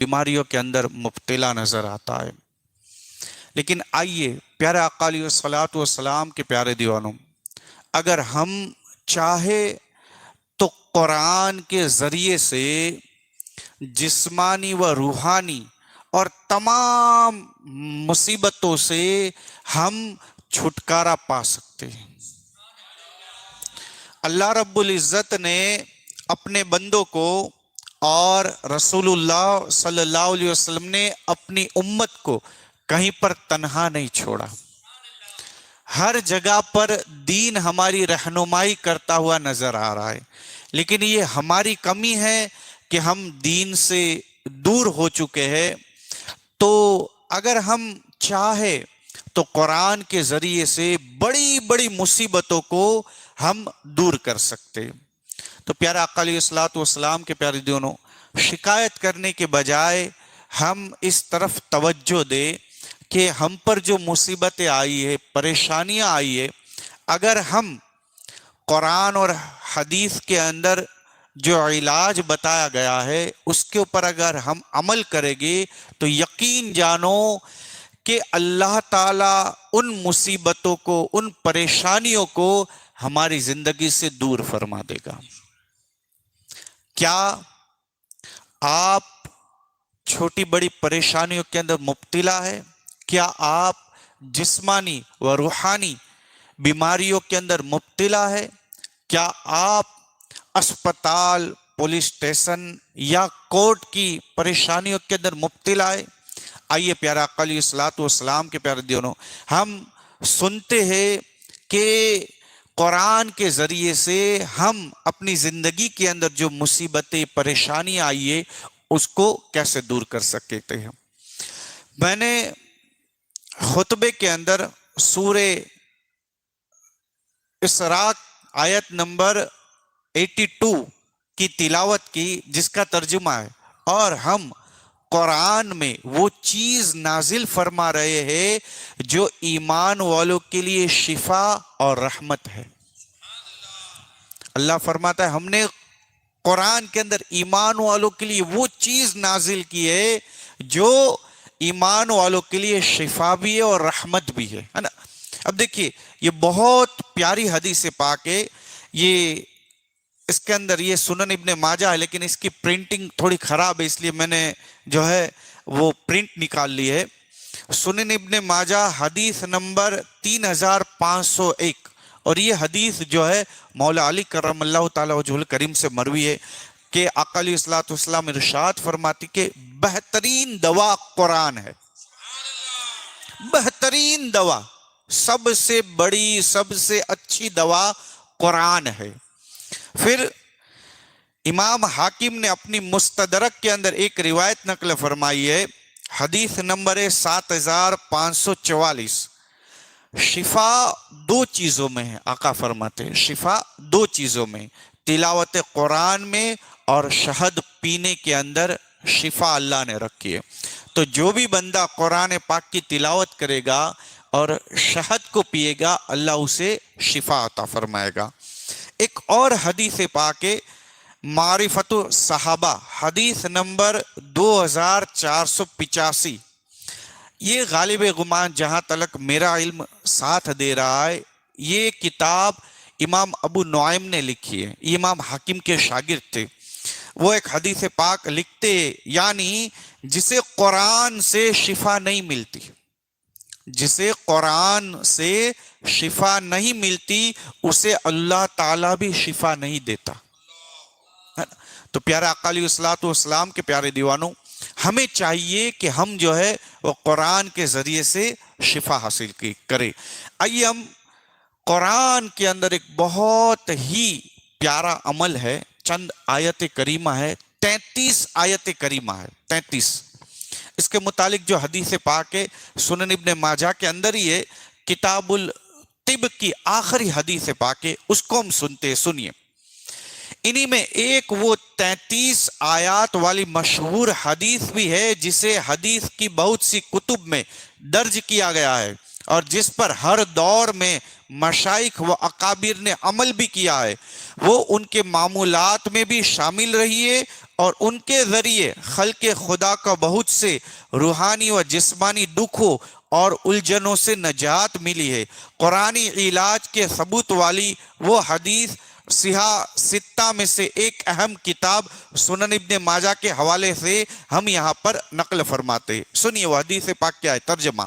بیماریوں کے اندر مبتلا نظر آتا ہے۔ لیکن آئیے پیارے آقا علیہ الصلوۃ والسلام کے پیارے دیوانوں، اگر ہم چاہے تو قرآن کے ذریعے سے جسمانی و روحانی اور تمام مصیبتوں سے ہم چھٹکارا پا سکتے ہیں۔ اللہ رب العزت نے اپنے بندوں کو اور رسول اللہ صلی اللہ علیہ وسلم نے اپنی امت کو کہیں پر تنہا نہیں چھوڑا۔ ہر جگہ پر دین ہماری رہنمائی کرتا ہوا نظر آ رہا ہے، لیکن یہ ہماری کمی ہے کہ ہم دین سے دور ہو چکے ہیں۔ تو اگر ہم چاہے تو قرآن کے ذریعے سے بڑی بڑی مصیبتوں کو ہم دور کر سکتے۔ تو پیارے آقا علیہ الصلوۃ والسلام کے پیارے دیونوں، شکایت کرنے کے بجائے ہم اس طرف توجہ دیں کہ ہم پر جو مصیبتیں آئی ہے، پریشانیاں آئی ہے، اگر ہم قرآن اور حدیث کے اندر جو علاج بتایا گیا ہے اس کے اوپر اگر ہم عمل کریں گے تو یقین جانو کہ اللہ تعالیٰ ان مصیبتوں کو، ان پریشانیوں کو ہماری زندگی سے دور فرما دے گا۔ کیا آپ چھوٹی بڑی پریشانیوں کے اندر مبتلا ہے؟ کیا آپ جسمانی و روحانی بیماریوں کے اندر مبتلا ہے؟ کیا آپ اسپتال، پولیس اسٹیشن یا کورٹ کی پریشانیوں کے اندر مبتلا ہے؟ آئیے پیارا آقا علیہ الصلوۃ والسلام کے پیارے دیونوں، ہم سنتے ہیں کہ قرآن کے ذریعے سے ہم اپنی زندگی کے اندر جو مصیبتیں، پریشانیاں آئی ہے اس کو کیسے دور کر سکتے ہیں۔ میں نے خطبے کے اندر سورہ اسراء آیت نمبر 82 کی تلاوت کی، جس کا ترجمہ ہے، اور ہم قرآن میں وہ چیز نازل فرما رہے ہیں جو ایمان والوں کے لیے شفا اور رحمت ہے۔ اللہ فرماتا ہے ہم نے قرآن کے اندر ایمان والوں کے لیے وہ چیز نازل کی ہے جو ایمان والوں کے لیے شفا بھی ہے اور رحمت بھی ہے نا۔ اب دیکھیے یہ بہت پیاری حدیث پاک ہے، یہ اس کے اندر یہ سنن ابن ماجہ ہے، لیکن اس کی پرنٹنگ تھوڑی خراب ہے، اس لیے میں نے جو ہے وہ پرنٹ نکال لی ہے۔ سنن ابن ماجہ حدیث نمبر 3501، اور یہ حدیث جو ہے مولا علی کرم اللہ تعالیٰ وجہ الکریم سے مروی ہے کہ آقا علیہ الصلوۃ والسلام ارشاد فرماتی کہ بہترین دوا قرآن ہے۔ بہترین دوا، سب سے بڑی، سب سے اچھی دوا قرآن ہے۔ پھر امام حاکم نے اپنی مستدرک کے اندر ایک روایت نقل فرمائی ہے، حدیث نمبر 7544، شفا دو چیزوں میں ہے۔ آقا فرماتے ہیں شفا دو چیزوں میں، تلاوت قرآن میں اور شہد پینے کے اندر شفا اللہ نے رکھی ہے۔ تو جو بھی بندہ قرآن پاک کی تلاوت کرے گا اور شہد کو پیے گا، اللہ اسے شفا عطا فرمائے گا۔ ایک اور حدیث پاک ہے، معرفت صحابہ، حدیث نمبر 2485، یہ غالب گمان جہاں تلک میرا علم ساتھ دے رہا ہے، یہ کتاب امام ابو نعیم نے لکھی ہے، یہ امام حاکم کے شاگرد تھے۔ وہ ایک حدیث پاک لکھتے یعنی جسے قرآن سے شفا نہیں ملتی، جسے قرآن سے شفا نہیں ملتی اسے اللہ تعالیٰ بھی شفا نہیں دیتا۔ تو پیارے آقا علیہ الصلوۃ والسلام کے پیارے دیوانوں، ہمیں چاہیے کہ ہم جو ہے وہ قرآن کے ذریعے سے شفا حاصل کریں۔ آئیے ہم قرآن کے اندر ایک بہت ہی پیارا عمل ہے، چند آیت کریمہ ہے، 33 آیت کریمہ ہے، 33۔ اس کے متعلق جو حدیث پاک ہے سنن ابن ماجہ کے اندر ہی ہے، کتاب الطب کی آخری حدیث پاک ہے، اس کو ہم سنتے، سنیے۔ انہی میں ایک وہ 33 آیات والی مشہور حدیث بھی ہے جسے حدیث کی بہت سی کتب میں درج کیا گیا ہے، اور جس پر ہر دور میں مشائخ و اکابر نے عمل بھی کیا ہے، وہ ان کے معمولات میں بھی شامل رہی ہے اور ان کے ذریعے خلق خدا کا بہت سے روحانی و جسمانی دکھوں اور الجھنوں سے نجات ملی ہے۔ قرآنی علاج کے ثبوت والی وہ حدیث صحاح ستہ میں سے ایک اہم کتاب سنن ابن ماجہ کے حوالے سے ہم یہاں پر نقل فرماتے ہیں۔ سنیے وہ حدیث پاک کیا ہے، ترجمہ۔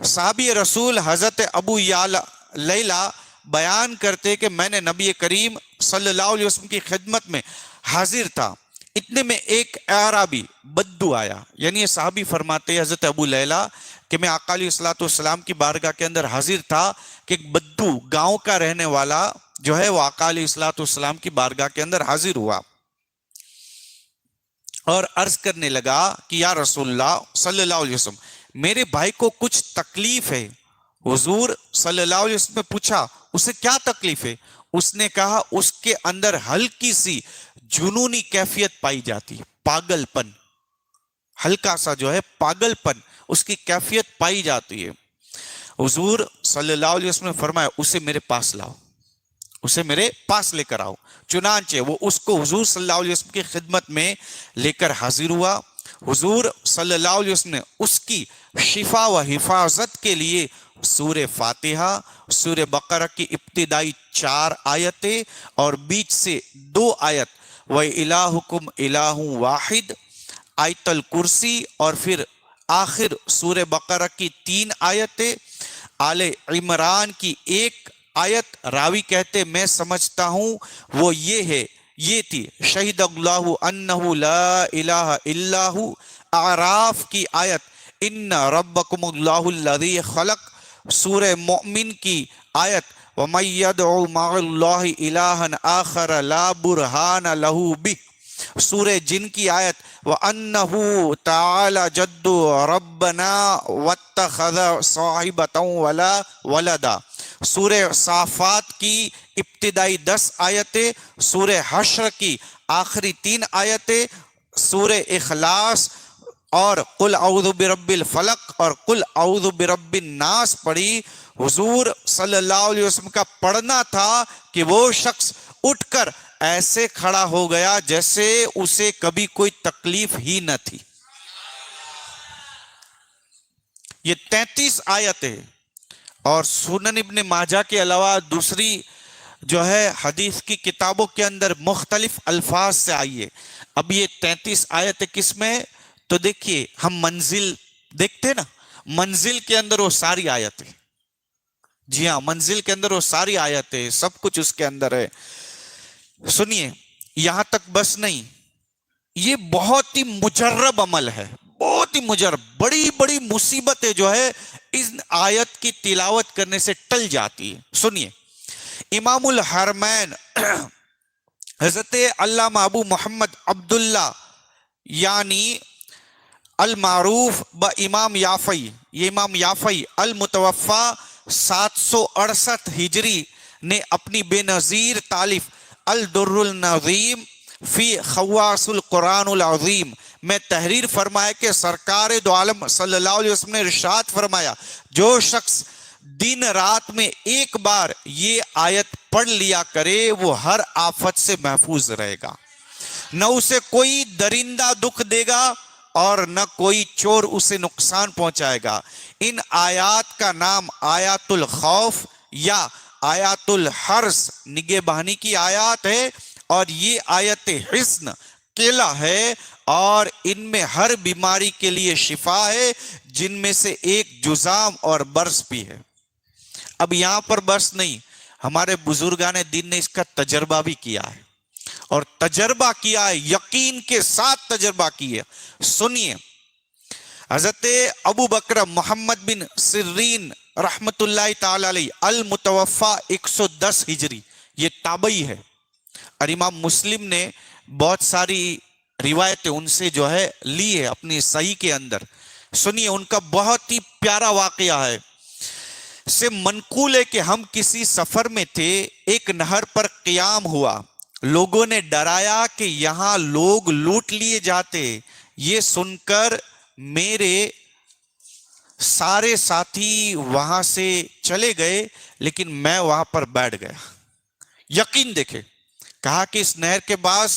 صحابی رسول حضرت ابو لیلہ بیان کرتے کہ میں نے نبی کریم صلی اللہ علیہ وسلم کی خدمت میں حاضر تھا، اتنے میں ایک اعرابی بدو آیا، یعنی یہ صحابی فرماتے حضرت ابو لیلہ کہ میں آقا علیہ السلام کی بارگاہ کے اندر حاضر تھا کہ ایک بدو گاؤں کا رہنے والا جو ہے وہ آقا علیہ السلام کی بارگاہ کے اندر حاضر ہوا اور عرض کرنے لگا کہ یا رسول اللہ صلی اللہ علیہ وسلم، میرے بھائی کو کچھ تکلیف ہے۔ حضور صلی اللہ علیہ وسلم نے پوچھا اسے کیا تکلیف ہے؟ اس نے کہا اس کے اندر ہلکی سی جنونی کیفیت پائی جاتی ہے، پاگل پن، ہلکا سا جو ہے پاگل پن اس کی کیفیت پائی جاتی ہے۔ حضور صلی اللہ علیہ وسلم نے فرمایا اسے میرے پاس لاؤ، اسے میرے پاس لے کر آؤ۔ چنانچہ وہ اس کو حضور صلی اللہ علیہ وسلم کی خدمت میں لے کر حاضر ہوا۔ حضور صلی اللہ علیہ وسلم نے اس کی شفا و حفاظت کے لیے سورہ فاتحہ، سورہ بقرہ کی ابتدائی 4 آیتیں اور بیچ سے 2 آیت وَإِلَٰهُكُمْ إِلَٰهٌ وَاحِدٌ، آیت الکرسی، اور پھر آخر سورہ بقرہ کی 3 آیتیں، آل عمران کی 1 آیت، راوی کہتے میں سمجھتا ہوں وہ یہ تھی شہید اللہ انہ لا الہ الا ہو، اعراف کی آیت ان ربکم اللہ الذی خلق، سورہ مومن کی آیت وَمَن يَدْعُ مَعَ اللَّهِ إِلَٰهًا آخَرَ لَا بُرْهَانَ لَهُ بِهِ، سورہ جن کی آیت وَأَنَّهُ تَعَالَى جَدُّ رَبَّنَا وَاتَّخَذَ صَاحِبَةً وَلَا وَلَدًا، سورہ صافات کی ابتدائی 10 آیتیں، سورہ حشر کی آخری 3 آیتیں، سورہ اخلاص اور قل اعوذ برب الفلق اور قل اعوذ برب الناس پڑھی۔ حضور صلی اللہ علیہ وسلم کا پڑھنا تھا کہ وہ شخص اٹھ کر ایسے کھڑا ہو گیا جیسے اسے کبھی کوئی تکلیف ہی نہ تھی۔ یہ 33 آیتیں اور سنن ابن ماجہ کے علاوہ دوسری جو ہے حدیث کی کتابوں کے اندر مختلف الفاظ سے آئی ہے۔ اب یہ 33 آیتیں کس میں؟ تو دیکھیے ہم منزل دیکھتے نا، منزل کے اندر وہ ساری آیتیں، جی ہاں منزل کے اندر وہ ساری آیتیں، سب کچھ اس کے اندر ہے۔ سنیے یہاں تک بس نہیں، یہ بہت ہی مجرب عمل ہے، بہت ہی مجرب، بڑی بڑی مصیبتیں جو ہے اس آیت کی تلاوت کرنے سے ٹل جاتی ہے۔ سنیے امام الحرمین حضرت علامہ ابو محمد عبداللہ یعنی المعروف با امام یافعی، یہ امام یافعی المتوفا 768 ہجری نے اپنی بے نظیر تالیف الدر النظیم فی خواص القرآن العظیم میں تحریر فرمایا کہ سرکار دو عالم صلی اللہ علیہ وسلم نے ارشاد فرمایا جو شخص دن رات میں ایک بار یہ آیت پڑھ لیا کرے وہ ہر آفت سے محفوظ رہے گا، نہ اسے کوئی درندہ دکھ دے گا اور نہ کوئی چور اسے نقصان پہنچائے گا۔ ان آیات کا نام آیات الخوف یا آیات الحرس نگہبانی کی آیات ہے، اور یہ آیت حصن قلعہ ہے، اور ان میں ہر بیماری کے لیے شفا ہے، جن میں سے ایک جزام اور برس بھی ہے۔ اب یہاں پر برس نہیں، ہمارے بزرگان دین نے اس کا تجربہ بھی کیا ہے، اور تجربہ کیا ہے، یقین کے ساتھ تجربہ کیا۔ سنیے حضرت ابو بکر محمد بن سرین رحمت اللہ تعالی علیہ المتوفا 110 ہجری، یہ تابعی ہے، اور امام مسلم نے بہت ساری روایتیں ان سے جو ہے لی ہے اپنی صحیح کے اندر۔ سنیے ان کا بہت ہی پیارا واقعہ ہے، سے منقول ہے کہ ہم کسی سفر میں تھے، ایک نہر پر قیام ہوا، لوگوں نے ڈرایا کہ یہاں لوگ لوٹ لیے جاتے، یہ سن کر میرے سارے ساتھی وہاں سے چلے گئے لیکن میں وہاں پر بیٹھ گیا۔ یقین دیکھے، کہا کہ اس نہر کے پاس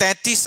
33